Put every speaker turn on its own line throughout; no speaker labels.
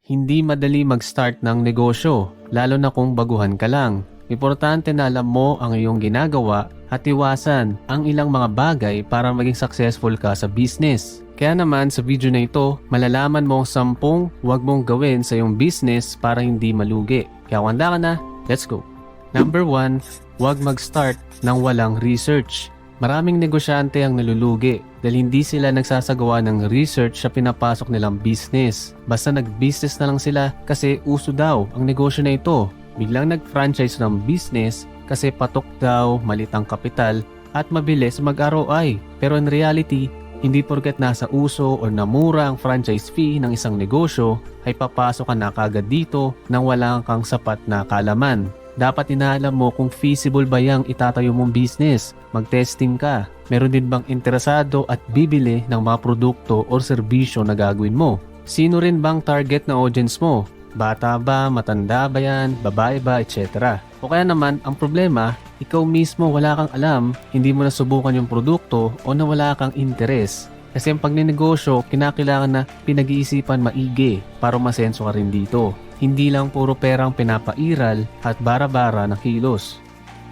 Hindi madali mag-start ng negosyo, lalo na kung baguhan ka lang. Importante na alam mo ang iyong ginagawa at iwasan ang ilang mga bagay para maging successful ka sa business. Kaya naman sa video na ito, malalaman mo ang 10 huwag mong gawin sa iyong business para hindi malugi. Kaya handa ka na, let's go! Number 1, huwag mag-start ng walang research. Maraming negosyante ang nalulugi dahil hindi sila nagsasagawa ng research sa pinapasok nilang business. Basta nag-business na lang sila kasi uso daw ang negosyo na ito. Biglang nag-franchise ng business kasi patok daw, malit ang kapital at mabilis mag-ROI. Pero in reality, hindi porket nasa uso o namura ang franchise fee ng isang negosyo ay papasok ka na kagad dito nang wala kang sapat na kaalaman. Dapat inaalam mo kung feasible ba yung itatayo mong business. Mag-testing ka. Meron din bang interesado at bibili ng mga produkto o serbisyo na gagawin mo? Sino rin bang target na audience mo? Bata ba, matanda ba yan, babae ba, etc. O kaya naman, ang problema, ikaw mismo wala kang alam, hindi mo nasubukan yung produkto o na wala kang interes. Kasi ang pagninegosyo, kinakailangan na pinag-iisipan maigi para masenso ka rin dito. Hindi lang puro perang pinapairal at bara-bara na kilos.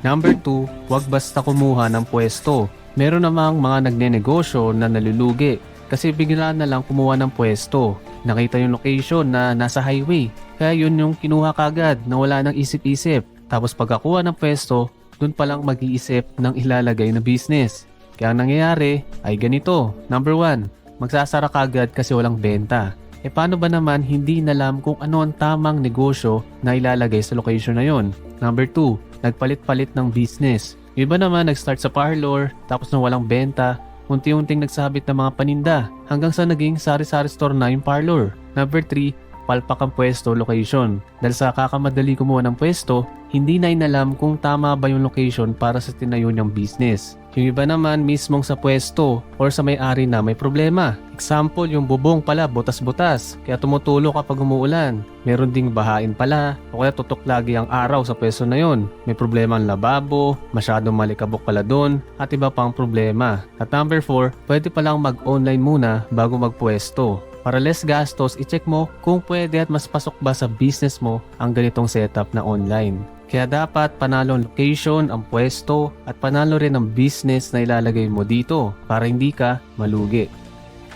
Number 2, huwag basta kumuha ng pwesto. Meron namang mga nagnenegosyo na nalulugi kasi bigla na lang kumuha ng pwesto. Nakita yung location na nasa highway, kaya yun yung kinuha kagad na wala nang isip-isip. Tapos pagkakuha ng pwesto, dun palang mag-iisip ng ilalagay na business. Kaya ang nangyayari ay ganito. Number 1, magsasara kagad kasi walang benta. E paano ba naman hindi nalam kung ano ang tamang negosyo na ilalagay sa location na yon? Number 2, nagpalit-palit ng business. Yung iba naman nag-start sa parlor, tapos na walang benta, unti-unting nagsabit ng mga paninda, hanggang sa naging sari-sari store na yung parlor. Number 3, palpak ang pwesto location. Dahil sa kakamadali kumuha ng pwesto, hindi na inalam kung tama ba yung location para sa tinayo niyang business. Yung iba naman mismong sa pwesto or sa may-ari na may problema. Example, yung bubong pala butas-butas kaya tumutulo kapag umuulan. Meron ding bahain pala o kaya tutok lagi ang araw sa pwesto na yon. May problema ang lababo, masyadong malikabok pala doon at iba pang problema. At number 4, pwede palang mag-online muna bago magpwesto. Para less gastos, i-check mo kung pwede at mas pasok ba sa business mo ang ganitong setup na online. Kaya dapat panalo ang location, ang pwesto at panalo rin ang business na ilalagay mo dito para hindi ka malugi.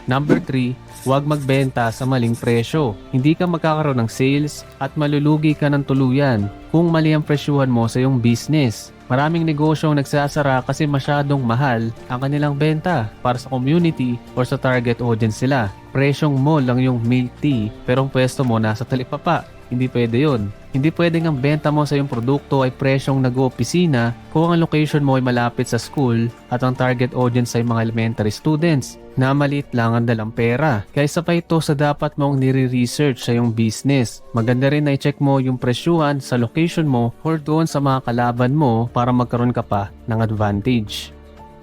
Number 3, huwag magbenta sa maling presyo. Hindi ka magkakaroon ng sales at malulugi ka ng tuluyan kung mali ang presyuhan mo sa iyong business. Maraming negosyong nagsasara kasi masyadong mahal ang kanilang benta para sa community or sa target audience nila. Presyong mo lang yung milk tea pero ang pwesto mo nasa talipapa. Hindi pwede yun. Hindi pwedeng ang benta mo sa iyong produkto ay presyong nag-oopisina kung ang location mo ay malapit sa school at ang target audience ay mga elementary students na maliit lang ang dalang pera. Kaya isa pa ito sa dapat mong nire-research sa iyong business. Maganda rin na i-check mo yung presyuhan sa location mo or doon sa mga kalaban mo para magkaroon ka pa ng advantage.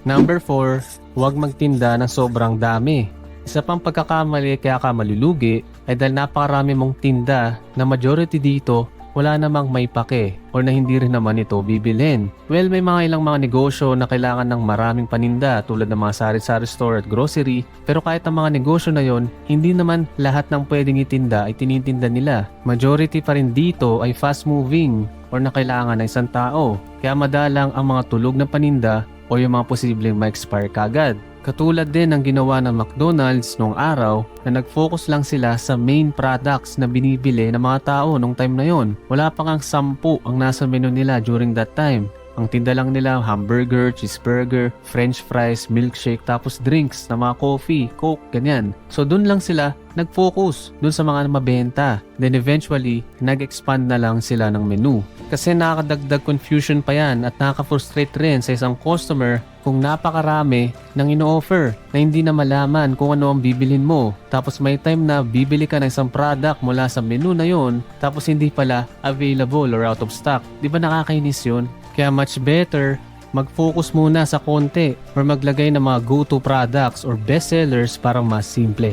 Number 4, huwag magtinda ng sobrang dami. Isa pang pagkakamali kaya ka malulugi ay dahil napakarami mong tinda na majority dito wala namang may pake or na hindi rin naman ito bibilhin. Well, may mga ilang mga negosyo na kailangan ng maraming paninda tulad ng mga sari-sari store at grocery, pero kahit ang mga negosyo na yon, hindi naman lahat ng pwedeng itinda ay tinitinda nila. Majority pa rin dito ay fast moving or na kailangan ng isang tao, kaya madalang ang mga tulog na paninda o yung mga posibleng ma-expire kagad. Katulad din ng ginawa ng McDonald's noong araw na nag-focus lang sila sa main products na binibili ng mga tao nung time na yon. Wala pa ngang 10 ang nasa menu nila during that time. Ang tinda lang nila hamburger, cheeseburger, french fries, milkshake, tapos drinks na mga coffee, coke, ganyan. So dun lang sila nag-focus dun sa mga mabenta. Then eventually, nag-expand na lang sila ng menu. Kasi nakakadagdag confusion pa yan at nakaka-frustrate rin sa isang customer kung napakarami ng ino-offer na hindi na malaman kung ano ang bibilin mo. Tapos may time na bibili ka ng isang product mula sa menu na yon, tapos hindi pala available or out of stock. Di ba nakakainis yun? Kaya much better mag-focus muna sa konti or maglagay ng mga go-to products or best sellers para mas simple.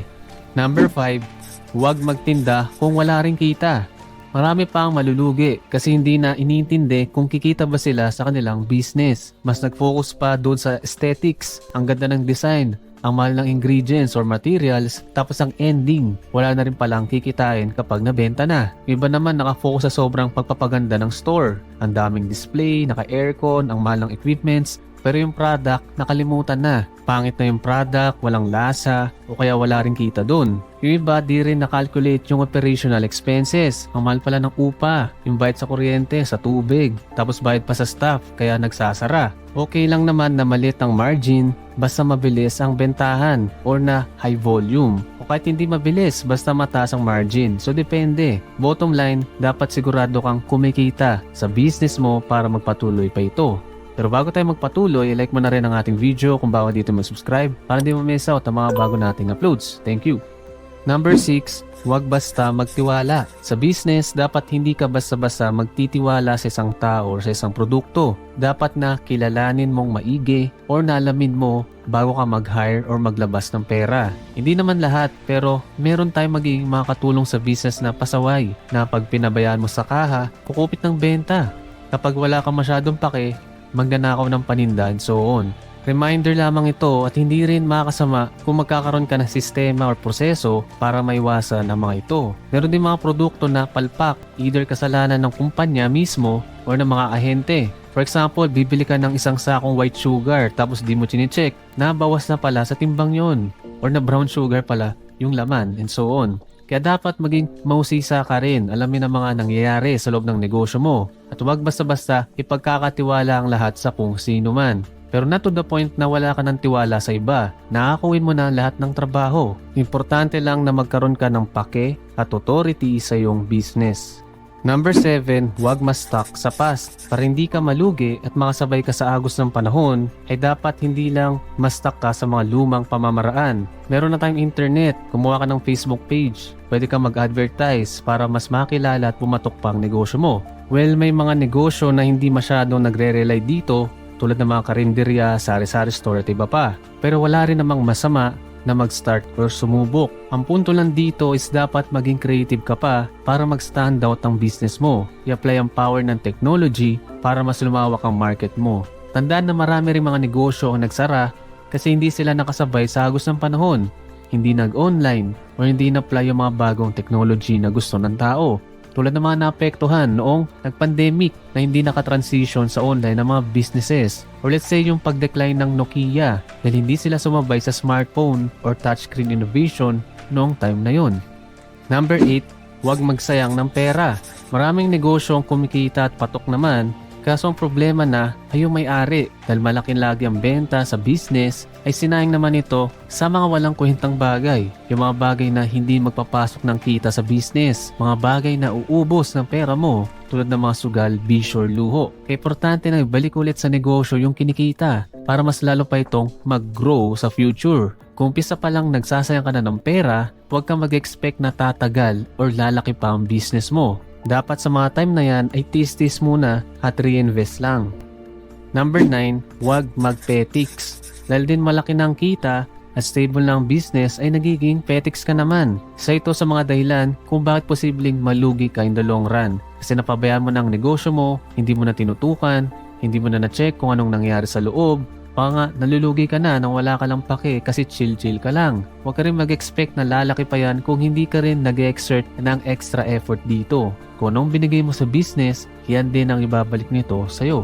Number 5, huwag magtinda kung wala ring kita. Marami pa ang malulugi kasi hindi na iniintindi kung kikita ba sila sa kanilang business. Mas nag-focus pa doon sa aesthetics, ang ganda ng design, ang mahal ng ingredients or materials, tapos ang ending, wala na rin palang kikitain kapag nabenta na. Iba naman nakafocus sa sobrang pagpapaganda ng store. Ang daming display, naka-aircon, ang mahal ng equipments, pero yung product, nakalimutan na. Pangit na yung product, walang lasa, o kaya wala rin kita dun. Yung iba, di rin nakalculate yung operational expenses. Ang mahal pala ng upa, yung bayad sa kuryente, sa tubig, tapos bayad pa sa staff, kaya nagsasara. Okay lang naman na maliit ang margin, basta mabilis ang bentahan, or na high volume. O kahit hindi mabilis, basta mataas ang margin. So depende. Bottom line, dapat sigurado kang kumikita sa business mo para magpatuloy pa ito. Pero bago tayo magpatuloy, like mo na rin ang ating video kung bago dito mag-subscribe para hindi mo miss out ang mga bago nating uploads. Thank you. Number 6, huwag basta magtiwala. Sa business, dapat hindi ka basta-basta magtitiwala sa isang tao o sa isang produkto. Dapat na kilalanin mong maigi or nalamin mo bago ka mag-hire or maglabas ng pera. Hindi naman lahat, pero meron tayong magiging makakatulong sa business na pasaway na pag pinabayaan mo sa kaha, kukupit ng benta. Kapag wala ka masyadong pake, magnanakaw ng paninda and so on. Reminder lamang ito at hindi rin makakasama kung magkakaroon ka ng sistema or proseso para maiwasan ang mga ito. Meron din mga produkto na palpak, either kasalanan ng kumpanya mismo or ng mga ahente. For example, bibili ka ng isang sakong white sugar tapos di mo chine-check, nabawas na pala sa timbang yon, or na brown sugar pala yung laman and so on. Kaya dapat maging mausisa ka rin, alamin ang mga nangyayari sa loob ng negosyo mo. At huwag basta-basta ipagkakatiwala ang lahat sa kung sino man. Pero not to the point na wala ka ng tiwala sa iba. Nakakuin mo na lahat ng trabaho. Importante lang na magkaroon ka ng pake at authority sa iyong business. Number 7, huwag ma-stuck sa past. Para hindi ka malugi at makasabay ka sa agos ng panahon, ay dapat hindi lang ma-stuck ka sa mga lumang pamamaraan. Meron na tayong internet, gumawa ka ng Facebook page. Pwede ka mag-advertise para mas makilala at pumatok pa ang negosyo mo. Well, may mga negosyo na hindi masyadong nagre-rely dito, tulad ng mga karinderya, sari-sari store at iba pa. Pero wala rin namang masama na mag-start or sumubok. Ang punto lang dito is dapat maging creative ka pa para mag-stand out ang business mo. I-apply ang power ng technology para mas lumawak ang market mo. Tandaan na marami ring mga negosyo ang nagsara kasi hindi sila nakasabay sa agos ng panahon. Hindi nag-online o hindi na-apply yung mga bagong technology na gusto ng tao. Tulad ng mga naapektuhan noong nag-pandemic na hindi nakatransition sa online ng mga businesses. Or let's say yung pag-decline ng Nokia dahil hindi sila sumabay sa smartphone or touchscreen innovation noong time na yon. Number 8, huwag magsayang ng pera. Maraming negosyo ang kumikita at patok naman, kaso ang problema na ay yung may-ari dahil malaking lagi ang benta sa business ay sinayang naman ito sa mga walang kwentang bagay. Yung mga bagay na hindi magpapasok ng kita sa business, mga bagay na uubos ng pera mo tulad ng mga sugal, bisyo, luho. Kaya importante na ibalik ulit sa negosyo yung kinikita para mas lalo pa itong mag-grow sa future. Kung umpisa pa lang nagsasayang ka na ng pera, huwag kang mag-expect na tatagal or lalaki pa ang business mo. Dapat sa mga time na yan ay tis-tis muna at reinvest lang. Number 9, huwag mag-petics. Dahil din malaki ng kita at stable ng business ay nagiging petics ka naman. Isa ito sa mga dahilan kung bakit posibleng malugi ka in the long run. Kasi napabayaan mo ng negosyo mo, hindi mo na tinutukan, hindi mo na na-check kung anong nangyari sa loob. Baka nga nalulugi ka na nang wala ka lang pake kasi chill-chill ka lang. Huwag ka rin mag-expect na lalaki pa yan kung hindi ka rin nag-exert ng extra effort dito. Kung anong binigay mo sa business, yan din ang ibabalik nito sa'yo.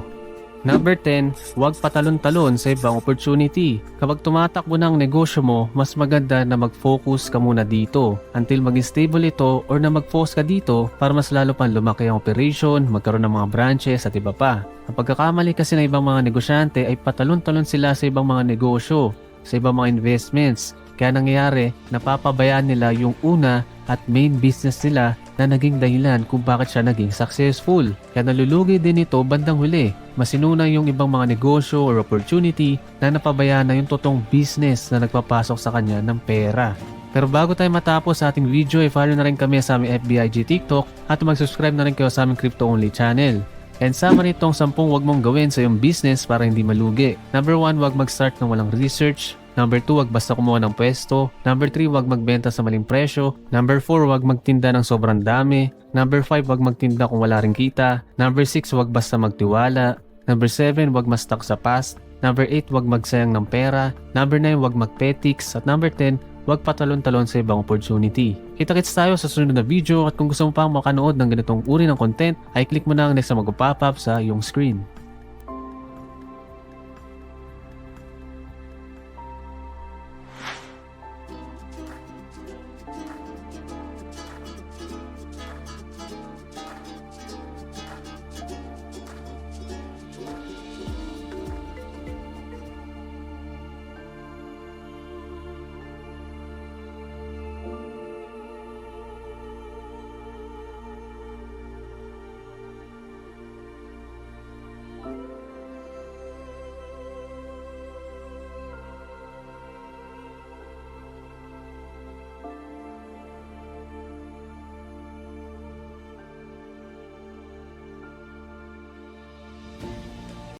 Number 10, huwag patalon-talon sa ibang opportunity. Kapag tumatakbo ng negosyo mo, mas maganda na mag-focus ka muna dito until maging stable ito or na mag-focus ka dito para mas lalo pang lumaki ang operation, magkaroon ng mga branches at iba pa. Ang pagkakamali kasi ng ibang mga negosyante ay patalon-talon sila sa ibang mga negosyo, sa ibang mga investments. Kaya nangyayari, napapabayaan nila yung una at main business nila na naging dahilan kung bakit siya naging successful. Kaya nalulugi din ito bandang huli. Masinuna yung ibang mga negosyo or opportunity na napabayaan na yung totoong business na nagpapasok sa kanya ng pera. Pero bago tayo matapos sa ating video, i-follow na rin kami sa aming FBIG TikTok at mag-subscribe na rin kayo sa aming Crypto Only channel. And sama nitong 10 wag mong gawin sa iyong business para hindi malugi. Number 1, wag mag-start ng walang research. Number 2, wag basta kumuha ng pwesto. Number 3, wag magbenta sa maling presyo. Number 4, wag magtinda ng sobrang dami. Number 5, wag magtinda kung wala ring kita. Number 6, wag basta magtiwala. Number 7, wag ma-stuck sa past. Number 8, huwag magsayang ng pera. Number 9, huwag magpetics. At number 10, huwag patalon-talon sa ibang opportunity. Kita-kits tayo sa sunod na video at kung gusto mo pang makanood ng ganitong uri ng content, ay click mo na ang next na mag-pop up sa iyong screen.